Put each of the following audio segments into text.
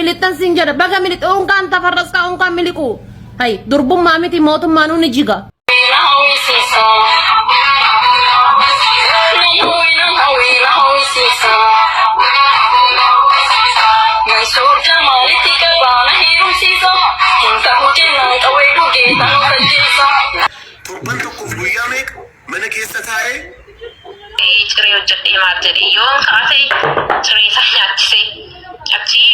militan sinjada baga milit unkan tafarras ka unkan miliku hay durbum mamiti motum manuni jiga Turban tokkoof guyyaa meeqa mana keessa taa'ee ciree hojjedhee maal jedhee yoon kaase ciree isaa nyaachisee achi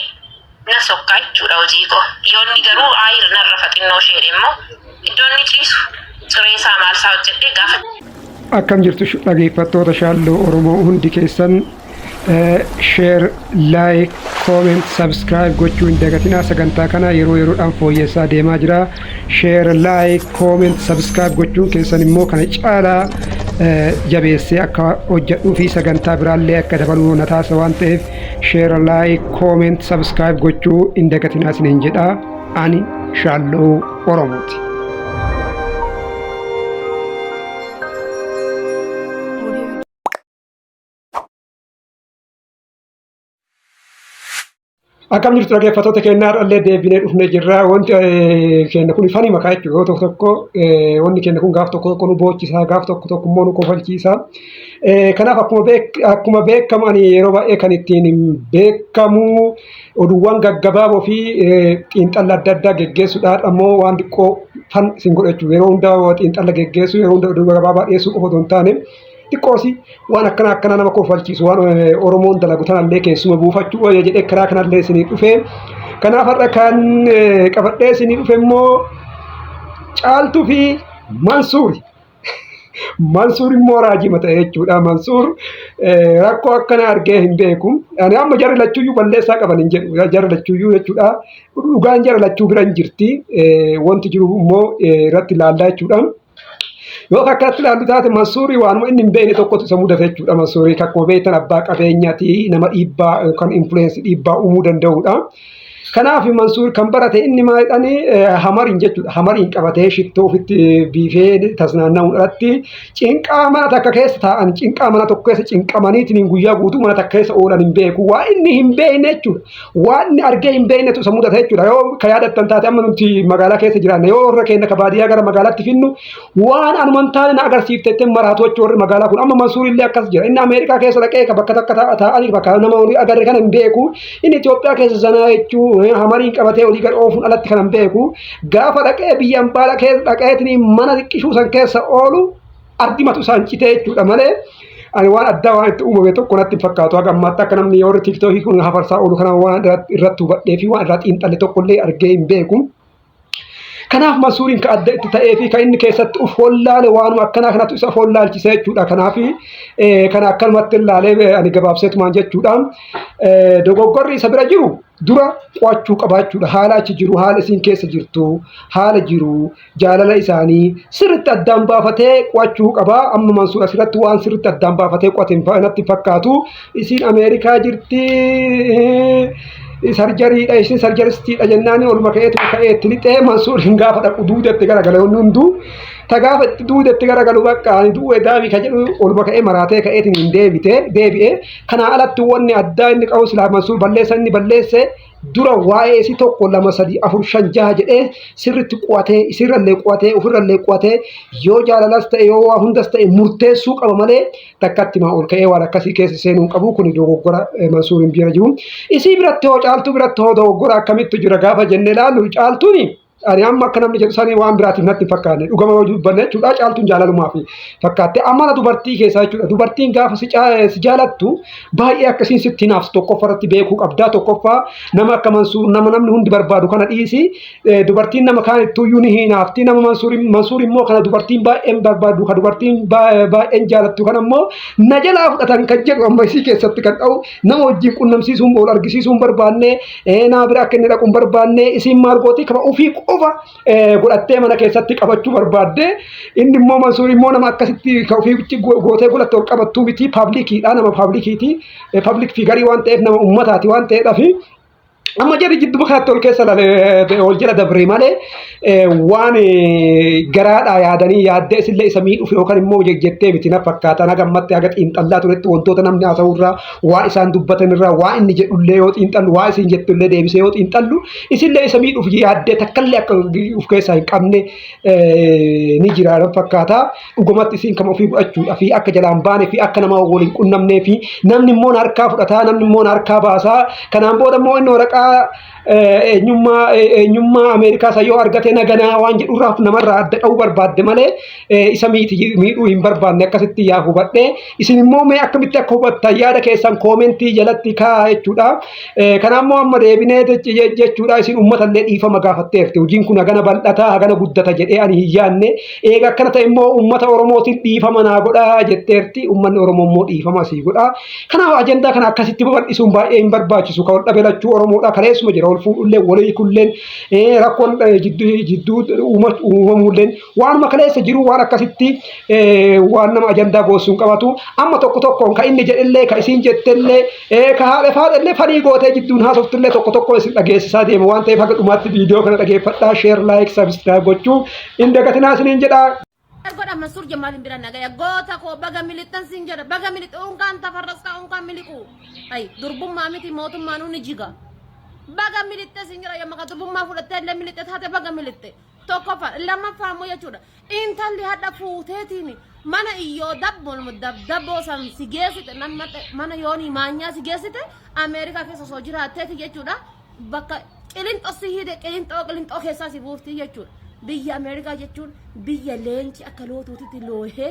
na sokkaa jechuudha hojii koo. Yoonni garuu aayir narra faxinnoo ishee immoo iddoon ni ciisu ciree isaa maal isaa hojjedhee gaafa. Akkam jirtu dhaggeeffattoota shaalloo Oromoo hundi keessan share, like, comment, subscribe gochuun dagatinaa sagantaa kana yeroo yeroodhaan fooyyessaa deemaa jira. Share, like, comment, subscribe gochuun keessan immoo kana caalaa jabeessee akka hojjedhuu fi sagantaa biraallee akka dabaluu na taasisa waan ta'eef share, like, comment, subscribe gochuu hin dagatinaa isiniin jedha. Ani shaalloo Oromooti. Akkam jirtu dhaggeeffattoota keenyaa illee deebinee dhufnee jirra. Wanti keenya kun fani makaa jechuudha. Tokko tokko wanti keenya kun gaaf tokko nu boocisa, gaaf tokko immoo nu kofalchiisa. Kanaaf akkuma beekamu ani yeroo baay'ee kan ittiin beekamu oduuwwan gaggabaaboo fi xiinxalla adda addaa geggeessuudhaan ammoo waan xiqqoo fan isin godha jechuudha. Yeroo hundaa xiinxalla geggeessu, yeroo hundaa oduu gaggabaabaa dhiyeessuu qofa otoo hin taane xiqqoosi waan akkana nama kofalchiisu waan Oromoon dalagu tanallee keessuma buufachuu jedhee karaa kanallee isinii dhufe. Kanaaf har'a kan qabadhee isinii dhufe immoo Caaltuu fi Mansuuri. Mansuur immoo raajii mata jechuudha. Mansuur rakkoo akkana argee hin beeku. Ani amma jarri lachuuyyuu balleessaa qaban hin jedhu. Jarri lachuuyyuu jechuudha. Dhugaan jarri lachuu bira hin jirti. Wanti jiru immoo irratti ilaallaa jechuudha. Yoo akkanatti ilaallu taate Mansuurii waanuma inni hin beekne tokkotu isa mudate jechuudha. Mansuurii akkuma beektan abbaa qabeenyaati, nama dhiibbaa kan influensii dhiibbaa uumuu danda'udha. Kanaaf Mansuur kan barate inni maalidhani hamariin jechuudha. Hamariin qabatee shittoo ofitti biifee tasnaanna'uun irratti cinqaa mana takka keessa taa'an cinqaa mana tokko keessa cinqamaniitiin guyyaa guutuu mana takka keessa oolan hin beeku. Waa inni hin beekne jechuudha. Waan inni argee hin beeknetu isa mudate jechuudha. Yoo ka yaadattan taate amma nuti magaalaa keessa jiraanne yoo warra keenya ka baadiyyaa gara magaalaatti finnu waan anuman taane na agarsiiftetti maraatu jechuudha warri magaalaa kun. Amma Mansuur illee akkas jira. Inni Ameerikaa keessa dhaqee bakka takka taa'anii bakka nama agarre kana hin beeku. Inni Itoophiyaa keessa sanaa jechuudha. Hamariin qabatee olii gad oofuun alatti kan hin beeku. Gaafa dhaqee biyya baala keessa dhaqeetiin mana xiqqishuu san keessa oolu ardimatu isaan citee jechuudha malee ani waan addaa waan itti uumame tokko natti hin fakkaatu. Haga ammaatti akka namni yoo tiiktookii kun hafarsaa oolu kana waan irratti hubadhee fi waan irraa xiinxalle tokkollee argee hin beeku. Kanaaf Mansuuriin ka adda itti ta'ee fi kan inni keessatti uf hollaale waanuma akkanaa kanatu isa hollaalchisee jechuudha. Kanaaf kana akkanumatti ilaalee ani gabaabseetumaan jechuudha. Dogoggorri isa bira jiru dura qo'achuu qabaachuudha. Haala achi jiru, haala isiin keessa jirtu, haala jiru, jaalala isaanii sirriitti addaan baafatee qo'achuu qaba. Amma Mansuur asirratti waan sirriitti addaan baafatee qo'ate natti fakkaatu. Isiin Ameerikaa jirti. Sarjariidha isin sarjaristiidha jennaan oluma ka'eetti lixee Mansuuriin gaafa dhaqu duudetti garagala hunduu ta gaafa duudetti garagalu bakka ani du'e daabii ka jedhu oluma ka'ee maraatee ka'eetiin hin deebi'ee kana alatti wanni addaa inni qabu silaa Mansuur balleessa inni balleesse dura waa'ee isii tokko lama sadii afur shan jaha jedhee sirriitti qo'atee isirrallee qo'atee ofirrallee qo'atee yoo jaalalas ta'e yoo waa hundas ta'e murteessuu qaba malee takkatti maa ol ka'ee waan akkasii keessa seenuu qabu kun dogoggora Mansuuriin bira jiru. Isii biratti hoo Caaltuu biratti hoo dogoggora akkamitti jira gaafa jennee ilaallu Caaltuuni ani amma akka namni jedhu sanii waan biraatiif natti hin fakkaanne dhugama yoo dubbanne jechuudha. Caaltuun jaalalumaaf fakkaatte amala dubartii keessaa jechuudha. Dubartiin gaafa si jaalattu baay'ee akkasiin sitti hinaafsu tokkoffaa irratti beekuu qabdaa. Tokkoffaa nama akka Mansuur nama namni hundi barbaadu kana dhiisi dubartiin nama kaan ittuuyyuu ni hinaafti. Nama Mansuur immoo kana dubartiin baay'een barbaadu kan dubartiin baay'een jaalattu kan ammoo na jalaa fudhatan kan jedhu amma isii keessatti kan dha'u nama wajjin qunnamsiisuun ol argisiisuun barbaanne nama bira akka inni dhaquun barbaanne isiin maal gooti kama ofii qofa godhattee mana keessatti qabachuu barbaadde. Inni immoo Mansuur immoo nama akkasitti ofii gootee godhatte ol qabattuu miti paablikiidha. Nama paablikiiti. Paablik figarii waan ta'eef nama uummataati waan ta'eedhaaf amma jedhi jidduma kanatti ol keessa ol jala dabree malee waan garaadhaa yaadanii yaaddee isillee isa miidhuuf yookaan immoo jettee miti na fakkaata na gammatti haga xiinxallaa turetti wantoota namni haasa'urraa waa isaan dubbatanirraa waa inni jedhullee yoo xiinxallu waa isin jettullee deebisee yoo xiinxallu isillee isa miidhuuf yaaddee takkallee akka of keessaa hin qabne ni jira na fakkaata dhugumatti isin kama ofii bu'achuudha fi akka jalaan baane fi akka nama waliin qunnamnee fi namni immoo harkaa fudhataa namni immoo harkaa baasaa kanaan booda immoo inni waraqaa eenyummaa Ameerikaa sayyoo argatee naganaa waan jedhurraaf namarraa adda ta'uu barbaadde malee isa miidhuu hin barbaanne akkasitti yaa hubadhe isin immoo mee akkamitti akka hubattan yaada keessan koomentii jalatti kaa'aa jechuudha. Kanaammoo amma deebinee jechuudha isin uummatallee dhiifama gaafatteerti hojiin kun hagana bal'ataa hagana guddata jedhee ani hin yaanne eega akkana ta'e immoo uummata Oromootiin dhiifama naa godhaa jetteerti uummanni Oromoo immoo dhiifama sii godhaa. Kanaaf ajandaa kana akkasitti babal'isuun baay'ee hin barbaachisu kan dhabe lachuu Oromoodha kaleessuma jira ol fuudhullee walii kulleen rakkoon jidduu uumamulleen waanuma kaleessa jiru waan akkasitti waan nama ajandaa goossuun qabatu amma tokko tokkoon ka inni jedhellee ka isiin jettellee ka haadha faadhallee fanii gootee jidduun haasoftullee tokko tokko isin dhageessisaa deema waan ta'eef haga dhumaatti viidiyoo kana dhageeffadhaa sheer laayik sabskiraayib gochuu hin dagatinaa isiniin jedhaa. Ergoda Mansur Jamal biran nagaya goota ko baga militan sinjara baga milit unkan tafarraska unkan miliku ay durbummaa miti mootummaa nuni jiga baga militte sinjara ya maka durbummaa fudhattee illee militte taate baga militte tokko lama faamu jechuudha intalli hadha fuuteetiin mana iyyoo dabboo san si geessite mana yooni maanyaa si geessite Ameerikaa keessa soo jiraatteeti jechuudha bakka qilinxoo si hide qilinxoo keessaa si buufti jechuudha. Biyya Ameerikaa jechuun biyya leenci akka lootuutitti loohee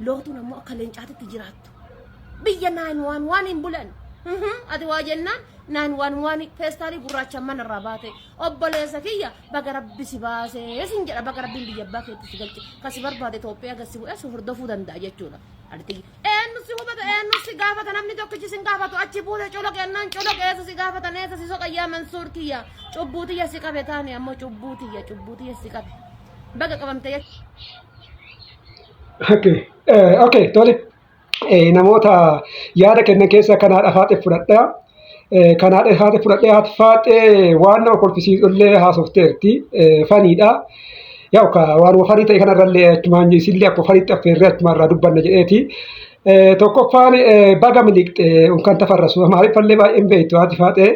lootuun ammoo akka leencaatitti jiraattu. Biyya 911 hin bulan. Ati waa jennaan 911 feestaalii gurraacha manarraa baate obboleessa kiyya baga rabbi si baasee sin jedha baga rabbiin biyya abbaa keetti si galche kasi barbaade Itoophiyaa gasi bu'ee si hordofuu danda'a jechuudha. Eenyu si hubata eenyu si gaafata namni tokkichi sin gaafatu achi buute coloqeennaan coloqeessa si gaafata neessa si soqayyaa Mansuur kiyya cubbuutiyya si qabe taane ammoo cubbuutiyya si qabe baga qabamte Okay, tole. Namoota yaada kennan keessa kanaadha faate fudhadhaa. Kanaadha faate fudhadhee haati faate waan nama kolfisiisullee haasofteerti faniidha. Yaa waan fanii ta'e kanarrallee achumaan isillee akka faniitti affeerree achumaarraa dubbanna jedheeti. Tokkoffaan baga miliqxe kan tafarrasu maaliifallee baay'een beektu haati faate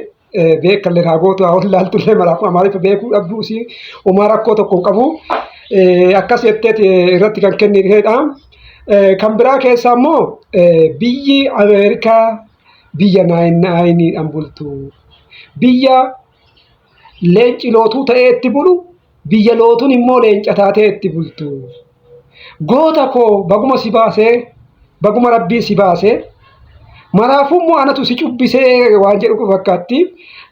beekallee raagootu haa laaltullee maraafuu maaliif beekuu dhabduusi homaa rakkoo tokko qabu. Akkas jetteeti irratti kan kenniteedha. Kan biraa keessaa immoo biyyi Ameerikaa biyya 911 bultu biyya leenci lootuu ta'ee itti bulu biyya lootuun immoo leenca taatee itti bultu goota koo baguma si baasee baguma rabbii si baasee maraafuu immoo anatu si cubbisee waan jedhu fakkaatti.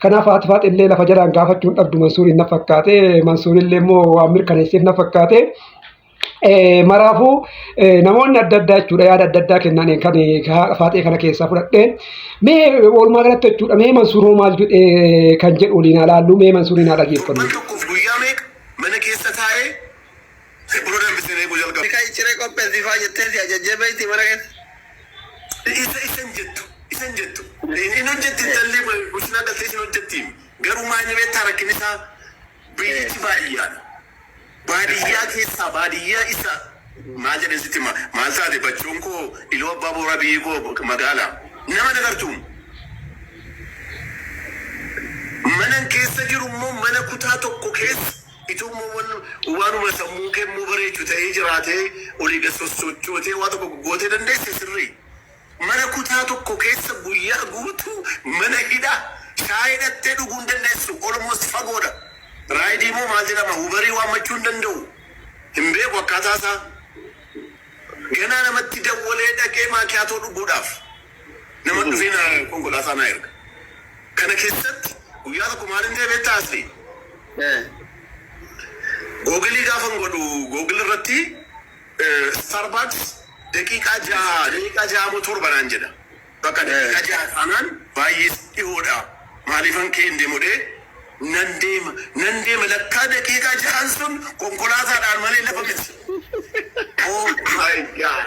Kanaaf haati faate illee lafa jalaan gaafachuun dhabdu Mansuuriin na fakkaate Mansuurillee immoo waan mirkaneesseef na fakkaate. Maraafuu namoonni adda addaa jechuudha yaada adda addaa kennan kan faatee kana keessaa fudhadhee mee oolmaa galatti jechuudha mee Mansuuroo maal jedhee kan jedhu waliin ilaallu mee Mansuuriin haa dhaggeeffannu. Guyyaa meeqa mana keessa taa'ee buna danfisee guyyaa jalqabu. Kan ciree qopheessifaa jettee ajajjabeetti mana keessa. Isan jettu. Inni hojjetti dallee bushinaa galtee isin hojjetti garuu maal beektaa rakkin isaa biyyatti baadiyyaadha. Baadiyyaa keessaa baadiyyaa isa maal jedhan sitti maal taate bachuun koo iloo abbaa booraa biyyee koo magaalaa nama dagartu mana keessa jiru immoo mana kutaa tokko keessa ituu immoo waanuma sammuu kennuu bareechu ta'ee jiraatee olii gassosochootee waa tokko gootee dandeesse sirrii mana kutaa tokko keessa guyyaa guutuu mana hidhaa shaayii dhattee dhuguu hin dandeessu olmost fagoodha. Raayidii moo maal jedhama hubarii waammachuu hin danda'u hin beeku akkaataa isaa ganaa namatti dawwalee dhaqee maakiyaatoo dhuguudhaaf nama dhufee konkolaataa naa erga kana keessatti guyyaa tokko maal hin deebee taasise googilii gaafan godhu googil irratti Starbucks daqiiqaa ja'a moo torbanaan jedha bakka daqiiqaa ja'a kanaan baay'ee dhihoodha maaliifan kee hin deemudhee nan deema lakkaa daqiiqaa ja'an sun konkolaataadhaan malee lafa miti. Oh my God.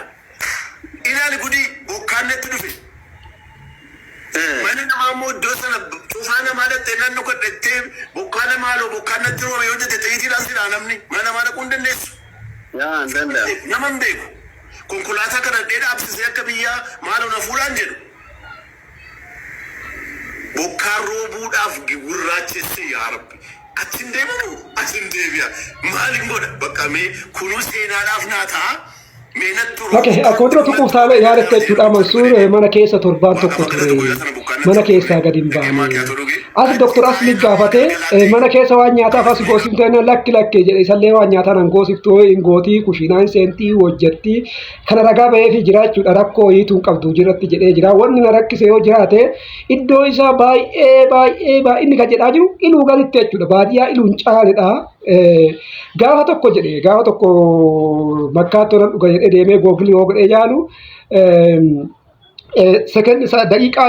Ilaali gudii bokkaannetti dhufe. Mana namaa immoo iddoo sana cufaa namaa dhattee naannoo kadhattee bokkaana maaloo bokkaana tiroo yoo jette xiyyiitiidhaan silaa namni mana namaa dhaquu hin dandeessu. Nama hin beeku. Konkolaataa kadhadhee dhaabsisee akka biyyaa maaloo na fuudhaan jedhu. Bokkaan roobuudhaaf gurraachesse yaa Rabbi. Achiin deemanu achiin deebi'a. Maaliin godha bakka mee kunuu seenaadhaaf naa ta'a. Oke, akkuma tuquuf taa'ee yaadatte jechuudha Mansuur mana keessa torbaan tokko ture mana keessaa gadi hin baane. As Dr. Asli gaafate mana keessa waan nyaataaf as goosifteen lakki jedhe isallee waan nyaataa nan goosiftuu hin gootii kushiinaan seentii hojjetti kana ragaa bahee fi jira jechuudha rakkoo hiituun qabdu jiratti jedhee jira wanni na rakkise yoo jiraate iddoo isaa baay'ee inni kan jedhaa jiru iluu galitti jechuudha baadiyyaa iluun caaledha. Gaafa tokko makkaatoo nan dhuga jedhee deemee googilii yoo godhee jaalu second isa daqiiqaa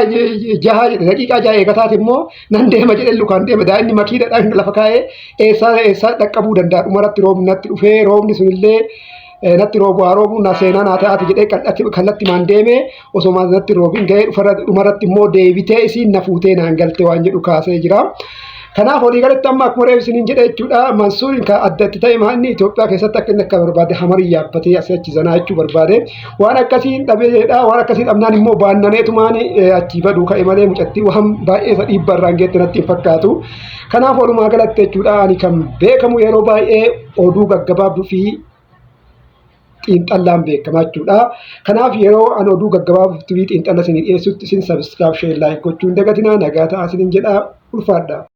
jaha eegataati immoo nan deema jedhee lukaan deema daa'imni makiidhaan lafa kaa'ee eessaa dhaqqabuu danda'a dhumarratti roobni natti dhufee roobni sunillee natti roobuu na seenaa naa ta'aati jedhee kallattii maan deemee osoo natti roobiin ga'ee dhumarratti immoo deebitee isiin na fuutee naan galte waan jedhu kaasee jira. Kanaaf walii galatti amma akkuma reebisiniin jedhe jechuudha Mansuuriin kan addatti ta'e inni Itoophiyaa keessatti akka inni akka barbaade hamarii yaabbatee asii achi zanaa jechuu barbaade waan akkasiin dhabeedha waan akkasiin dhabnaan immoo baannaneetumaan achii baduu ka'e malee mucattii waan baay'ee isa dhiibba irraan geette natti hin fakkaatu. Kanaaf walumaa galatti jechuudha ani kan beekamu yeroo baay'ee oduu gaggabaabduu fi xiinxallaan beekama jechuudha. Kanaaf yeroo ani oduu gaggabaabduu fi xiinxalla isin dhiyeessutti isin sabiskiraayib sheer laayik gochuu hin dagatinaa nagaa ta'aa isiniin jedha ulfaadha.